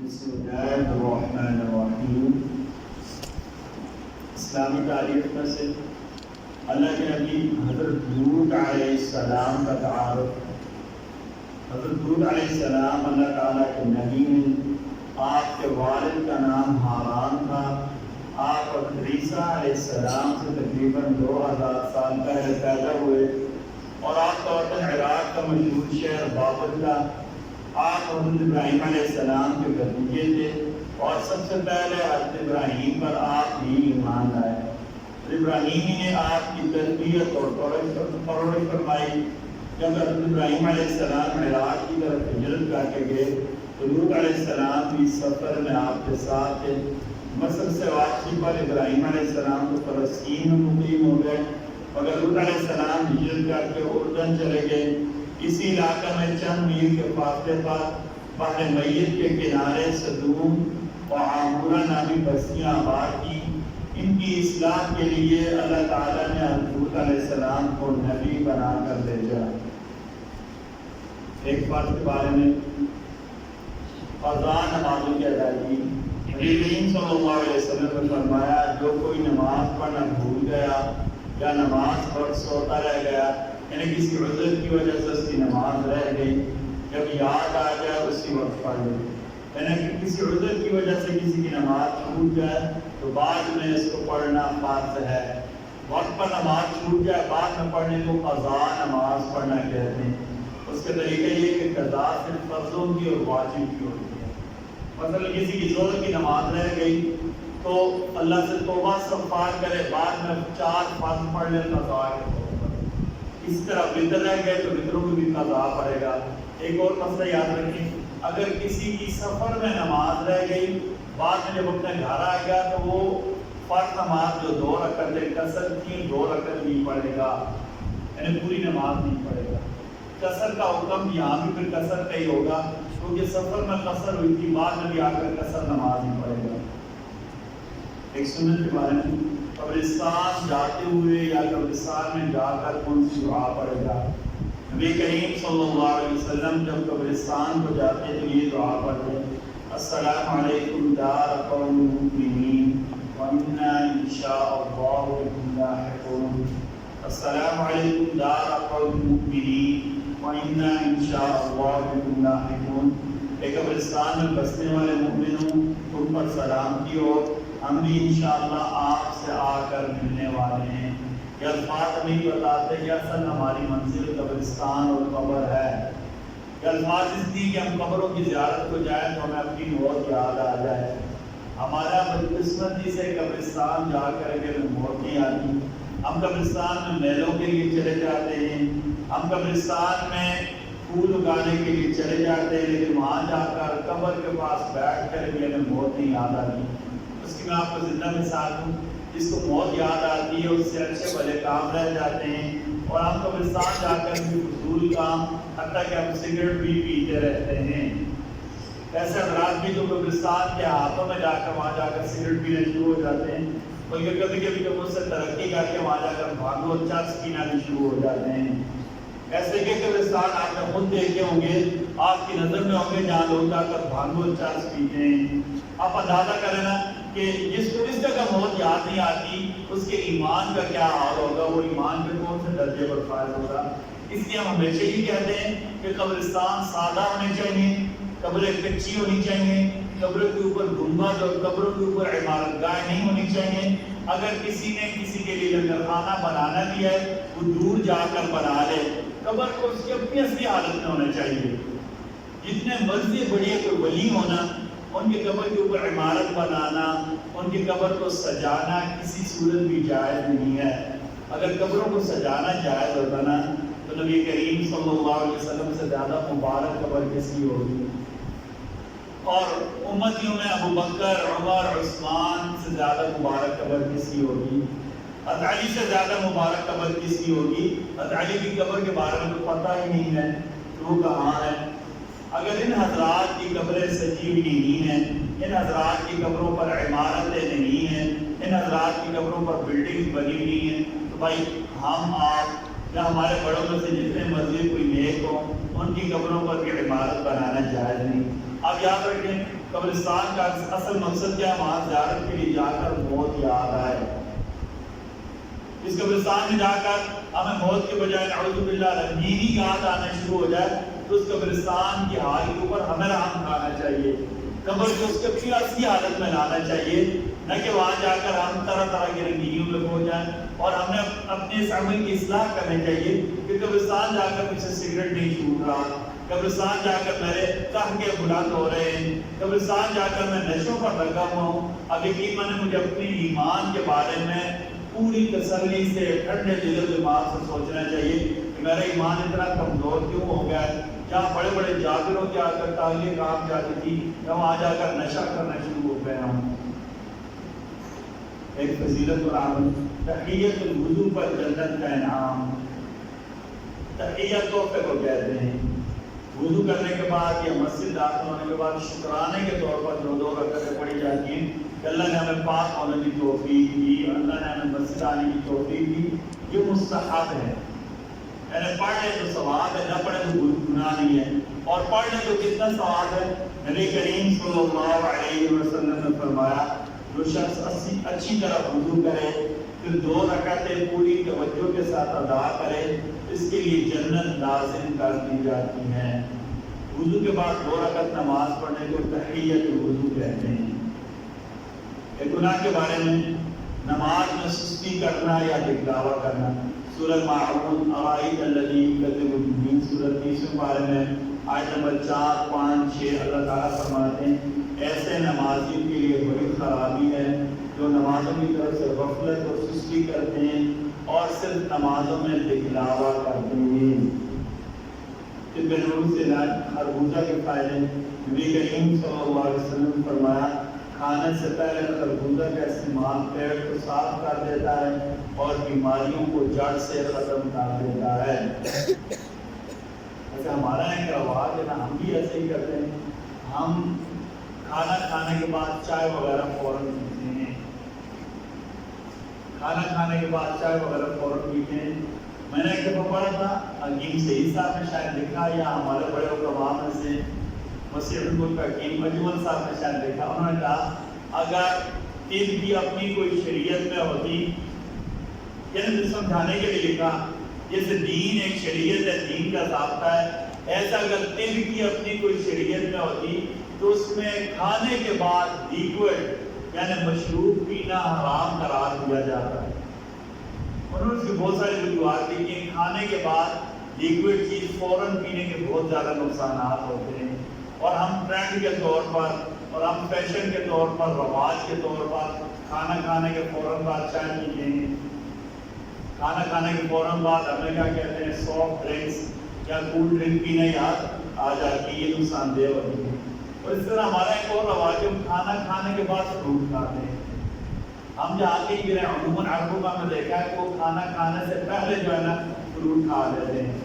بسم اللہ الرحمن الرحیم۔ اسلامی تاریخ میں سے اللہ کے نبی حضرت لوط علیہ السلام کا تعارف۔ حضرت لوط علیہ السلام اللہ تعالیٰ کے نبی ہیں۔ آپ کے والد کا نام ہاران تھا۔ آپ حضرت عیسیٰ علیہ السلام سے تقریباً 2000 سال پہلے پیدا ہوئے اور آپ کا وطن عراق کا مشہور شہر بابل تھا۔ آپ حضرت ابراہیم علیہ السلام کے بھتیجے تھے اور سب سے پہلے حضرت ابراہیم پر آپ ہی ایمان لائے۔ ابراہیم نے آپ کی تربیت اور پرورش فرمائی۔ جب حضرت ابراہیم علیہ السلام عراق کی طرف ہجرت کر کے گئے تو لوط علیہ السلام بھی سفر میں آپ کے ساتھ تھے۔ مصر سے واپسی پر ابراہیم علیہ السلام کو فلسطین میں مقیم ہو گئے، مگر لوط علیہ السلام ہجرت کر کے اردن چلے گئے۔ اسی علاقہ میں چند میل کے فاصلے پر بحر میت کے کنارے سدوم اور عامورہ نامی بستیاں آباد کی۔ ان کی اصلاح کے لیے اللہ تعالیٰ نے حضرت لوط علیہ السلام کو نبی بنا کر بھیجا۔ ایک فرض کے بارے میں قضا نمازوں کی ادائیگی۔ نبی کریم صلی اللہ علیہ وسلم نے فرمایا جو کوئی نماز پڑھنا بھول گیا یا نماز پڑھ سوتا رہ گیا، یعنی کسی عذر کی وجہ سے اس کی نماز رہ گئی، جب یاد آ جائے اسی وقت پڑھ لے۔ یعنی کہ کسی عذر کی وجہ سے کسی کی نماز چھوٹ جائے تو بعد میں اس کو پڑھنا فرض ہے۔ وقت پر نماز چھوٹ جائے بعد میں پڑھنے کو قضا نماز پڑھنا کہتے ہیں۔ اس کے طریقہ یہ کہ قضا صرف فرضوں کی اور واجب کی ہوتی ہے۔ مثلا کسی کی ظہر کی نماز رہ گئی تو اللہ سے توبہ استغفار کرے، بعد میں 4 فرض پڑھ لے قضا کے طور پر۔ اس طرح وطر رہ گئے تو وطروں کو بھی قضا پڑے گا۔ ایک اور مسئلہ یاد رکھیں، اگر کسی کی سفر میں نماز رہ گئی، بعد میں جب اپنے گھر آ گیا تو وہ فرض نماز جو 2 رکعتیں قصر تھی 2 رکعت نہیں پڑھے گا، یعنی پوری نماز نہیں پڑھے گا۔ قصر کا حکم یہاں بھی پھر قصر کا ہی ہوگا، کیونکہ سفر میں قصر ہوئی تھی، بعد میں بھی آ کر قصر نماز نہیں پڑھے گا۔ ایک سنت کے بارے میں، قبرستان جاتے ہوئے یا قبرستان میں جا کر کون سی دعا پڑھے گا؟ نبی کریم صلی اللہ علیہ وسلم جب قبرستان کو جاتے تو یہ دعا پڑھتے: السلام علیکم دار قوم مؤمنین وإنا إن شاء الله بكم لاحقون۔ السلام علیکم دار قوم مؤمنین وإنا إن شاء الله بكم لاحقون۔ کہ قبرستان میں بسنے والے مومنوں تم پر سلامتی ہو، ہم بھی انشاءاللہ آپ سے آ کر ملنے والے ہیں۔ یہ الفاظ ہمیں بتاتے ہیں کہ اصل ہماری منزل قبرستان اور قبر ہے۔ یہ الفاظ اس لیے کہ ہم قبروں کی زیارت کو جائیں تو ہمیں اپنی موت یاد آ جائے۔ ہمارا بدقسمتی سے قبرستان جا کر کے موت نہیں آتی۔ ہم قبرستان میں میلوں کے لیے چلے جاتے ہیں، ہم قبرستان میں پھول اگانے کے لیے چلے جاتے ہیں، لیکن وہاں جا کر قبر کے پاس بیٹھ کر بھی ہمیں موت نہیں یاد آتی۔ اس کی میں آپ کو زندہ مثال ہوں، جس کو موت یاد آتی ہے اس سے اچھے بھلے کام رہ جاتے ہیں، اور ہم قبرستان جا کر بھی فضول کام، حتیٰ کہ ہم سگریٹ بھی پیتے رہتے ہیں۔ ایسے حضرات بھی جو قبرستان کے ہاتھوں میں جا کر وہاں جا کر سگریٹ پینے شروع ہو جاتے ہیں، بلکہ کبھی کبھی جب اس سے ترقی کر کے وہاں جا کر بھانگو چرس پینا بھی شروع ہو جاتے ہیں۔ ایسے کہ قبرستان آپ نے خود دیکھے ہوں گے، آپ کی نظر میں ہوں گے جہاں لوگ جا کر بھانگو چرس پیتے ہیں۔ آپ اندازہ کریں نا کہ جس کو اس جگہ موت یاد نہیں آتی اس کے ایمان کا کیا حال ہوگا، وہ ایمان کے کون سے درجے پر فائز ہوگا۔ اس لیے ہم ہمیشہ ہی کہتے ہیں کہ قبرستان سادہ ہونے چاہیے، قبریں کچی ہونی چاہیے، قبروں کے اوپر گنبد اور قبروں کے اوپر عمارت گاہ نہیں ہونی چاہیے۔ اگر کسی نے کسی کے لیے لنگر خانہ بنانا بھی ہے وہ دور جا کر بنا لے، قبر کو اس کی اپنی اصلی حالت میں ہونا چاہیے۔ جتنے مرضی بڑے کوئی ولی ہونا، ان کی قبر کے اوپر عمارت بنانا، ان کی قبر کو سجانا کسی صورت بھی جائز نہیں ہے۔ اگر قبروں کو سجانا جائز ہوتا نا تو نبی کریم صلی اللہ علیہ وسلم سے زیادہ مبارک قبر کس کی ہوگی، اور امتیوں میں ابو بکر، عمر، عثمان سے زیادہ مبارک قبر کس کی ہوگی، حضرت علی سے زیادہ مبارک قبر کس کی ہوگی۔ حضرت علی کی قبر کے بارے میں تو پتہ ہی نہیں ہے وہ کہاں ہے۔ اگر ان حضرات کی قبریں سجی ہوئی نہیں ہیں، ان حضرات کی قبروں پر عمارتیں نہیں ہیں، ان حضرات کی قبروں پر بلڈنگز بنی ہوئی ہیں، تو بھائی ہم آپ یا ہمارے بڑوں میں سے جتنے مرضی کوئی نیک ہوں ان کی قبروں پر بھی عمارت بنانا جائز نہیں۔ آپ یاد رکھیں قبرستان کا اصل مقصد کیا ہے؟ وہاں زیارت کے لیے جا کر موت یاد آئے. اس قبرستان میں جا کر ہمیں موت کے بجائے نعوذ باللہ رنجیدگی یاد آنا شروع ہو جائے تو اس قبرستان کی حال کے اوپر ہمیں رحم کھانا چاہیے. قبر کو اس کے اصلی حالت میں لانا چاہیے، نہ کہ وہاں جا کر ہم طرح طرح کی رنگینیوں میں کھو جائیں. اور ہمیں اپنے اس عمل کی اصلاح کرنی چاہیے کہ قبرستان جا کر مجھ سے سگریٹ نہیں چھوٹ رہا، قبرستان جا کر میرے تہگے بلند ہو رہے ہیں، قبرستان جا کر میں نشوں پر لگا ہوا ہوں. اب یقیناً مجھے اپنے ایمان کے بارے میں پوری تسلی سے ٹھنڈے دل و دماغ سے سوچنا چاہیے کہ میرا ایمان اتنا کمزور کیوں ہو گیا ہے. جہاں بڑے بڑے جابروں کی آ کر تعلیم کام جاتی تھی، میں وہاں جا کر نشہ کرنا شروع ہو گیا ہوں. ایک فضیلت اور عمل تحیت الوضو پر جنت کا انعام. تحیت تحفے کو کہتے ہیں. وضو کرنے کے بعد یا مسجد داخل ہونے کے بعد شکرانے کے طور پر جو 2 رکعتیں پڑھی جاتی ہیں کہ اللہ نے ہمیں پاک ہونے کی توفیق دی، اللہ نے ہمیں مسجد آنے کی توفیق دی، یہ مستحب ہے. یعنی پڑھ لے تو ثواب ہے، نہ پڑھے تو گناہ نہیں ہے. اور پڑھ لے تو کتنا ثواب ہے؟ نبی کریم صلی اللہ علیہ وسلم نے فرمایا جو شخص اچھی طرح وضو کرے پھر 2 رکعتیں پوری توجہ کے ساتھ ادا کرے، اس کے لیے جنت لازم کر دی جاتی ہے. وضو کے بعد 2 رکعت نماز پڑھنے کو تحیت الوضو کہتے ہیں. ایک گناہ کے بارے میں نماز میں سستی کرنا یا دکھلاوا کرنا. سورہ ماعون ارائیت الذی یکذب بالدین سورہ 30 بارے میں آیت نمبر 4، 5، 6 اللہ تعالیٰ فرماتے ہیں ایسے نمازی کے لیے بڑی خرابی ہے جو نمازوں کی طرف سے غفلت اور سستی کرتے ہیں اور صرف نمازوں میں دکھلاوا کرتے ہیں. طب نبوی سے علاج خربوزہ کے فائدے. نبی کریم صلی اللہ علیہ وسلم نے فرمایا کھانے سے پہلے خربوزہ کا استعمال پیٹ کو صاف کر دیتا ہے اور بیماریوں کو جڑ سے ختم کر دیتا ہے. ایسا ہمارا ایک رواج ہے نا، ہم بھی ایسے ہی کرتے ہیں. ہم کھانا کھانے کے بعد چائے وغیرہ فوراً پیتے ہیں. کھانا کھانے کے بعد چائے وغیرہ فوراً پیتے ہیں. میں نے ایک دفعہ پڑھا تھا حکیم سعید صاحب نے شاید لکھا یا ہمارے بڑے علماء میں سے مسیح الکل کا حکیم اجمل صاحب نے شاید لکھا، انہوں نے کہا اگر طب کی اپنی کوئی شریعت میں ہوتی، یعنی سمجھانے کے لیے لکھا جیسے دین ایک شریعت ہے، دین کا ضابطہ ہے، ایسا اگر طب کی اپنی کوئی شریعت میں ہوتی تو اس میں کھانے کے بعد لیکوڈ یعنی مشروب پینا حرام قرار دیا جاتا ہے. انہوں نے اس کی بہت ساری وجوہات دی کہ کھانے کے بعد لیکوڈ چیز فوراً پینے کے بہت زیادہ نقصانات ہوتے ہیں اور ہم ٹرینڈ کے طور پر اور ہم فیشن کے طور پر رواج کے طور پر کھانا کھانے کے فوراً بعد چائے پیتے ہیں. کھانا کھانے کے فوراً بعد ہمیں کیا کہتے ہیں سافٹ ڈرنکس یا کول ڈرنک پینے یاد آ جاتی ہے، یہ نقصان دہ ہوتی ہے. اور اس طرح ہمارا ایک اور رواج ہے کھانا کھانے کے بعد فروٹ کھاتے ہیں. ہم جہاں کے گرے عموماً عربوں کا میں دیکھا ہے کہ وہ کھانا کھانے سے پہلے جو ہے نا فروٹ کھا لیتے ہیں.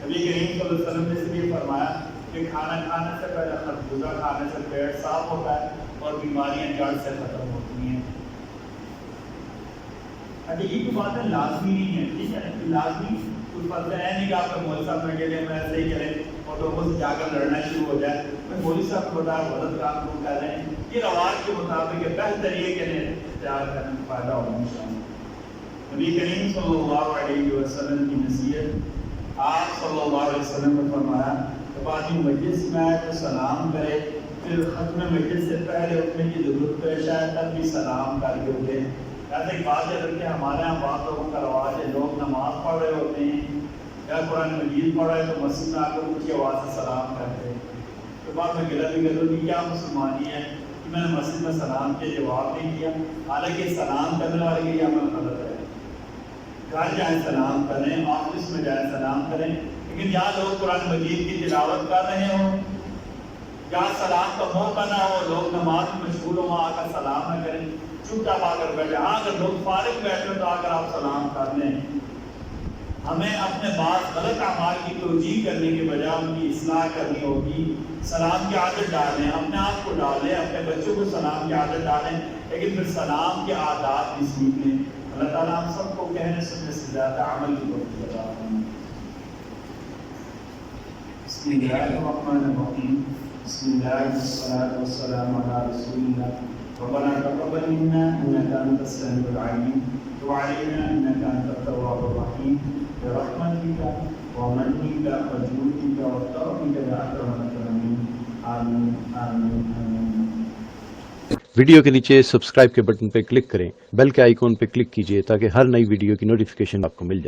نبی کریم صلی اللہ علیہ وسلم نے اس لیے فرمایا کہ کھانا کھانے سے پہلے خربوزہ کھانے سے پیٹ صاف ہوتا ہے اور بیماریاں جڑ سے ختم ہوتی ہیں. اچھا یہ تو باتیں لازمی نہیں ہے، ٹھیک ہے، لازمی کچھ بات ہے نہیں کہ آپ کا مولوی صاحب میں چلے میں ایسے ہی کریں اور لوگوں سے جا کر لڑنا شروع ہو جائے. میں مولوی صاحب کو بتا غلط کام کیوں کر رہے ہیں، یہ رواج کے مطابق ہے، بہتر یہ کہ اختیار کرنے میں فائدہ ہونا چاہیے. نبی کریم صلی اللہ علیہ وسلم کی نصیحت، آپ صلی اللہ علیہ وسلم نے فرمایا جب آدمی مجلس میں آئے تو سلام کرے، پھر ختم مجلس سے پہلے اٹھنے کی ضرورت پیش آئے تب بھی سلام کر کے اٹھے. ایسے ایک بات ہے کہ ہمارے یہاں بعض لوگوں کا رواج ہے لوگ نماز پڑھ رہے ہوتے ہیں یا قرآن مجید پڑھ رہے تو مسجد میں آ کر اونچی آواز سے سلام کرتے ہیں. تو بعد میں گلہ بھی کر دوں کیا مسلمانی ہے کہ میں نے مسجد میں سلام کے جواب نہیں کیا، حالانکہ سلام کرنے والے کے یہ عمل غلط ہے. گھر جائیں سلام کریں، آفس میں جائیں سلام کریں، لیکن جہاں لوگ قرآن مجید کی تلاوت کر رہے ہوں، جہاں سلام کا موقع نہ ہو، لوگ نماز میں مشغول ہوں، وہاں آ کر سلام نہ کریں، چپ چاپ آ کر بیٹھے. ہاں اگر لوگ فارغ بیٹھے تو آ کر آپ سلام کر لیں. ہمیں اپنے بعض غلط اعمال کی توجیہ کرنے کے بجائے ان کی اصلاح کرنی ہوگی. سلام کی عادت ڈالیں، اپنے آپ کو ڈالیں، اپنے بچوں کو سلام کی عادت ڈالیں، لیکن پھر سلام کے آداب بھی سیکھ لیں. اللہ تعالیٰ ہم سب کو کہنے سننے سے زیادہ عمل کی توفیق عطا فرمائے. بسم اللہ الرحمن الرحیم. بسم الله والصلاة والسلام على رسول الله. ربنا تقبل منا إنك أنت السميع العليم وتب علينا إنك أنت التواب الرحيم برحمتك ومنك وجودك وكرمك يا أكرم الأكرمين. آمين آمين آمين. ویڈیو کے نیچے سبسکرائب کے بٹن پہ کلک کریں، بیل کے آئیکن پہ کلک کیجئے تاکہ ہر نئی ویڈیو کی نوٹیفیکیشن آپ کو مل جائے۔